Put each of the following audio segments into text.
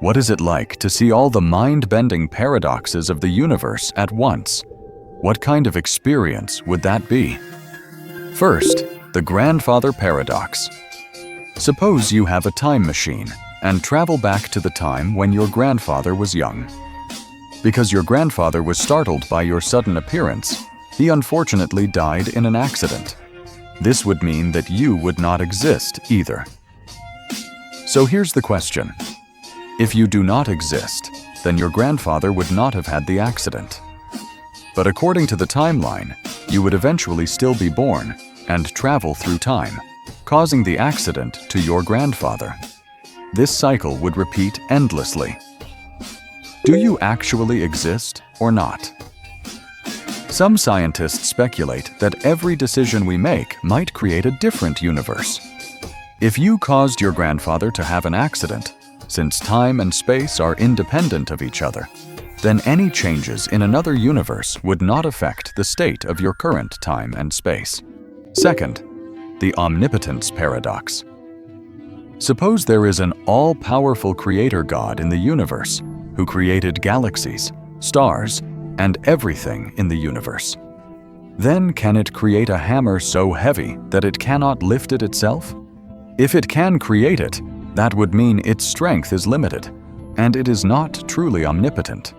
What is it like to see all the mind-bending paradoxes of the universe at once? What kind of experience would that be? First, the grandfather paradox. Suppose you have a time machine and travel back to the time when your grandfather was young. Because your grandfather was startled by your sudden appearance, he unfortunately died in an accident. This would mean that you would not exist either. So here's the question. If you do not exist, then your grandfather would not have had the accident. But according to the timeline, you would eventually still be born and travel through time, causing the accident to your grandfather. This cycle would repeat endlessly. Do you actually exist or not? Some scientists speculate that every decision we make might create a different universe. If you caused your grandfather to have an accident, since time and space are independent of each other, then any changes in another universe would not affect the state of your current time and space. Second, the omnipotence paradox. Suppose there is an all-powerful creator God in the universe who created galaxies, stars, and everything in the universe. Then can it create a hammer so heavy that it cannot lift it itself? If it can create it, that would mean its strength is limited, and it is not truly omnipotent.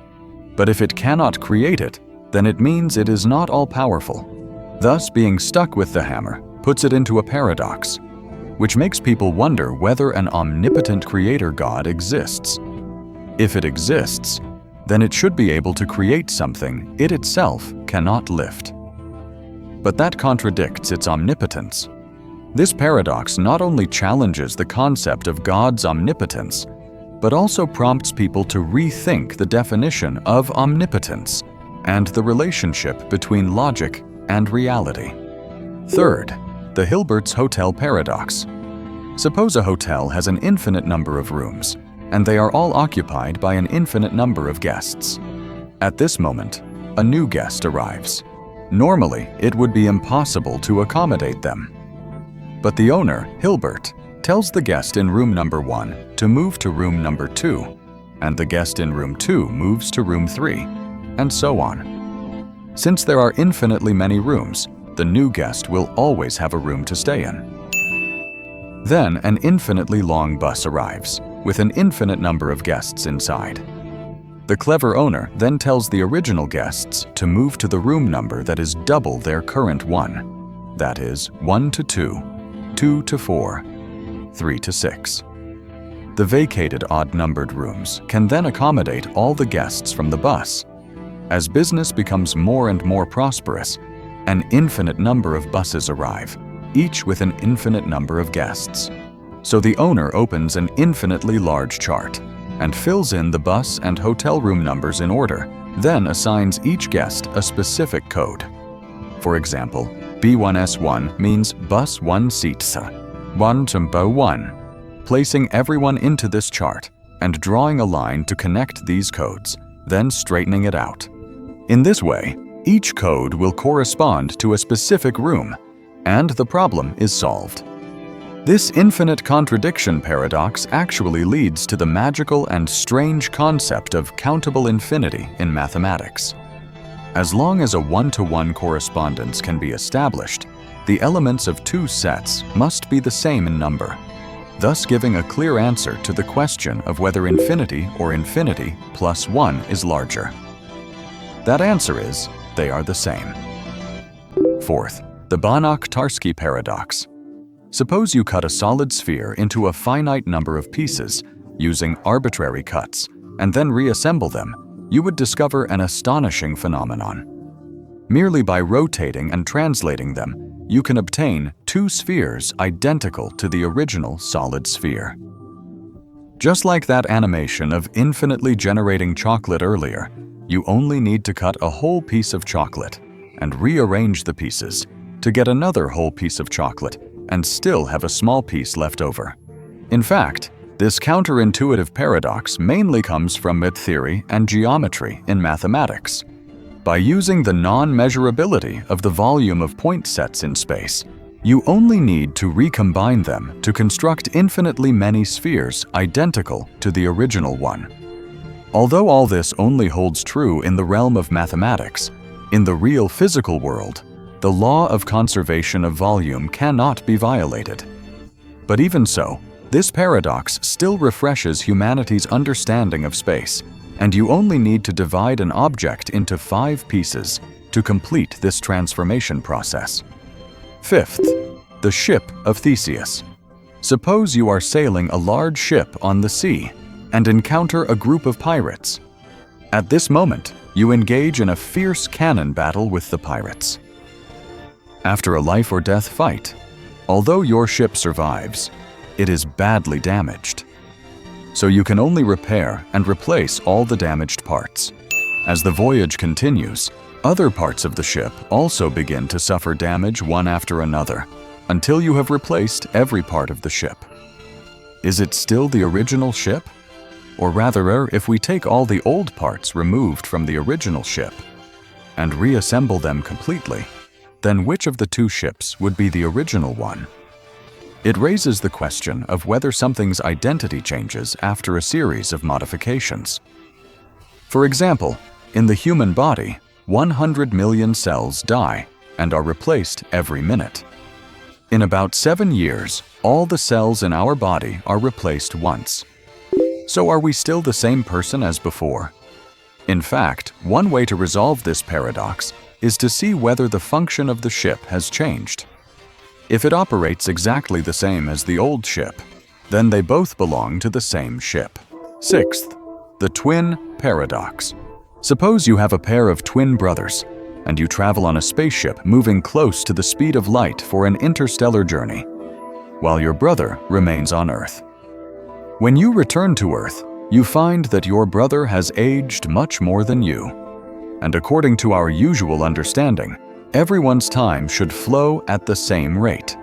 But if it cannot create it, then it means it is not all-powerful. Thus, being stuck with the hammer puts it into a paradox, which makes people wonder whether an omnipotent creator God exists. If it exists, then it should be able to create something it itself cannot lift. But that contradicts its omnipotence. This paradox not only challenges the concept of God's omnipotence, but also prompts people to rethink the definition of omnipotence and the relationship between logic and reality. Third, the Hilbert's hotel paradox. Suppose a hotel has an infinite number of rooms, and they are all occupied by an infinite number of guests. At this moment, a new guest arrives. Normally, it would be impossible to accommodate them. But the owner, Hilbert, tells the guest in room number 1 to move to room number 2, and the guest in room 2 moves to room 3, and so on. Since there are infinitely many rooms, the new guest will always have a room to stay in. Then an infinitely long bus arrives, with an infinite number of guests inside. The clever owner then tells the original guests to move to the room number that is double their current one. That is 1 to 2, 2 to 4, 3 to 6. The vacated odd-numbered rooms can then accommodate all the guests from the bus. As business becomes more and more prosperous, an infinite number of buses arrive, each with an infinite number of guests. So the owner opens an infinitely large chart and fills in the bus and hotel room numbers in order, then assigns each guest a specific code. For example, B1S1 means bus 1 seatsa, 1 tumbo 1, placing everyone into this chart and drawing a line to connect these codes, then straightening it out. In this way, each code will correspond to a specific room, and the problem is solved. This infinite contradiction paradox actually leads to the magical and strange concept of countable infinity in mathematics. As long as a one-to-one correspondence can be established, the elements of two sets must be the same in number, thus giving a clear answer to the question of whether infinity or infinity plus 1 is larger. That answer is, they are the same. Fourth, the banach tarski paradox. Suppose you cut a solid sphere into a finite number of pieces using arbitrary cuts and then reassemble them. You would discover an astonishing phenomenon. Merely by rotating and translating them, you can obtain two spheres identical to the original solid sphere. Just like that animation of infinitely generating chocolate earlier, you only need to cut a whole piece of chocolate and rearrange the pieces to get another whole piece of chocolate and still have a small piece left over. In fact, this counterintuitive paradox mainly comes from math theory and geometry in mathematics. By using the non-measurability of the volume of point sets in space, You only need to recombine them to construct infinitely many spheres identical to the original one. Although all this only holds true in the realm of mathematics, in the real physical world, the law of conservation of volume cannot be violated. But even so, this paradox still refreshes humanity's understanding of space, and you only need to divide an object into 5 pieces to complete this transformation process. Fifth, the ship of Theseus. Suppose you are sailing a large ship on the sea and encounter a group of pirates. At this moment, you engage in a fierce cannon battle with the pirates. After a life-or-death fight, although your ship survives, it is badly damaged. So you can only repair and replace all the damaged parts. As the voyage continues, other parts of the ship also begin to suffer damage one after another, until you have replaced every part of the ship. Is it still the original ship? Or rather, if we take all the old parts removed from the original ship and reassemble them completely, then which of the 2 ships would be the original one? It raises the question of whether something's identity changes after a series of modifications. For example, in the human body, 100 million cells die and are replaced every minute. In about 7 years, all the cells in our body are replaced once. So are we still the same person as before? In fact, one way to resolve this paradox is to see whether the function of the ship has changed. If it operates exactly the same as the old ship, then they both belong to the same ship. Sixth, the twin paradox. Suppose you have a pair of twin brothers, and you travel on a spaceship moving close to the speed of light for an interstellar journey, while your brother remains on Earth. When you return to Earth, you find that your brother has aged much more than you. And according to our usual understanding, everyone's time should flow at the same rate.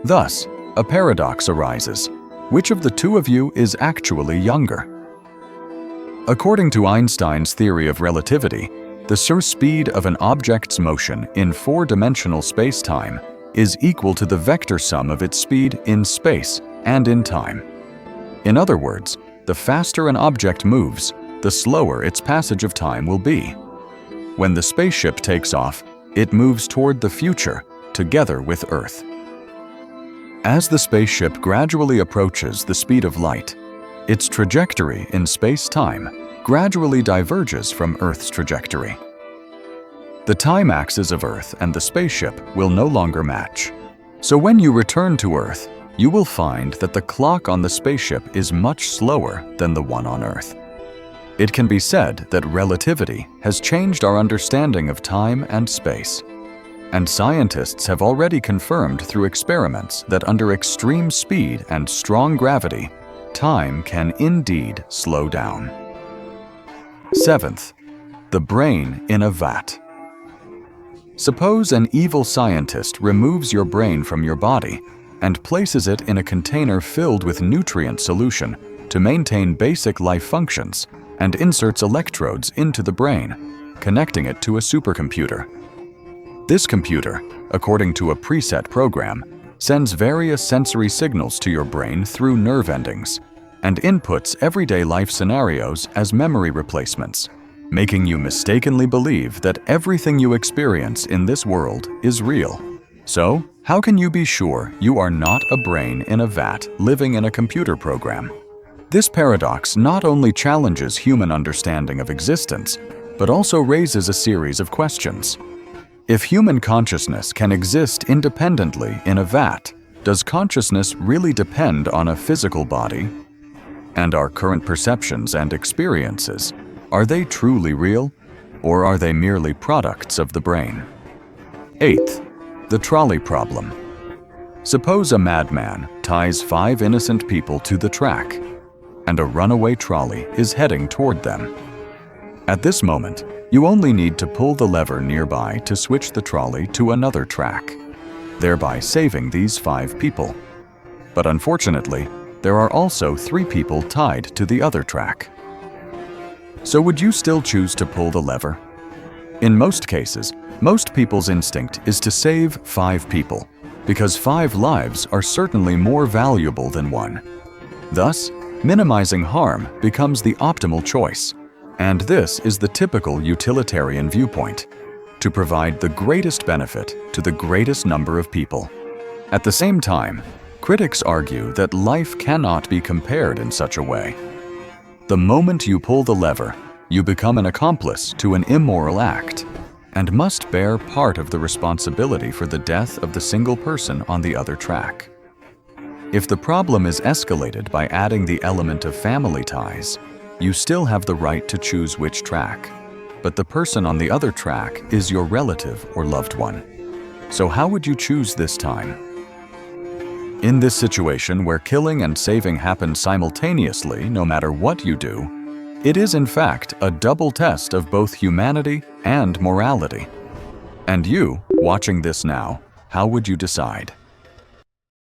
Thus, a paradox arises. Which of the 2 of you is actually younger? According to Einstein's theory of relativity, the sheer speed of an object's motion in 4-dimensional space-time is equal to the vector sum of its speed in space and in time. In other words, the faster an object moves, the slower its passage of time will be. When the spaceship takes off, it moves toward the future, together with Earth. As the spaceship gradually approaches the speed of light, its trajectory in space-time gradually diverges from Earth's trajectory. The time axes of Earth and the spaceship will no longer match. So when you return to Earth, you will find that the clock on the spaceship is much slower than the one on Earth. It can be said that relativity has changed our understanding of time and space. And scientists have already confirmed through experiments that under extreme speed and strong gravity, time can indeed slow down. Seventh, the brain in a vat. Suppose an evil scientist removes your brain from your body and places it in a container filled with nutrient solution to maintain basic life functions, and inserts electrodes into the brain, connecting it to a supercomputer. This computer, according to a preset program, sends various sensory signals to your brain through nerve endings, and inputs everyday life scenarios as memory replacements, making you mistakenly believe that everything you experience in this world is real. So, how can you be sure you are not a brain in a vat living in a computer program? This paradox not only challenges human understanding of existence, but also raises a series of questions. If human consciousness can exist independently in a vat, does consciousness really depend on a physical body? And our current perceptions and experiences, are they truly real, or are they merely products of the brain? Eighth, the trolley problem. Suppose a madman ties 5 innocent people to the track, and a runaway trolley is heading toward them. At this moment, you only need to pull the lever nearby to switch the trolley to another track, thereby saving these 5 people. But unfortunately, there are also 3 people tied to the other track. So would you still choose to pull the lever? In most cases, most people's instinct is to save 5 people, because 5 lives are certainly more valuable than 1. Thus, minimizing harm becomes the optimal choice, and this is the typical utilitarian viewpoint, to provide the greatest benefit to the greatest number of people. At the same time, critics argue that life cannot be compared in such a way. The moment you pull the lever, you become an accomplice to an immoral act, and must bear part of the responsibility for the death of the single person on the other track. If the problem is escalated by adding the element of family ties, you still have the right to choose which track, but the person on the other track is your relative or loved one. So how would you choose this time? In this situation where killing and saving happen simultaneously no matter what you do, it is in fact a double test of both humanity and morality. And you, watching this now, how would you decide?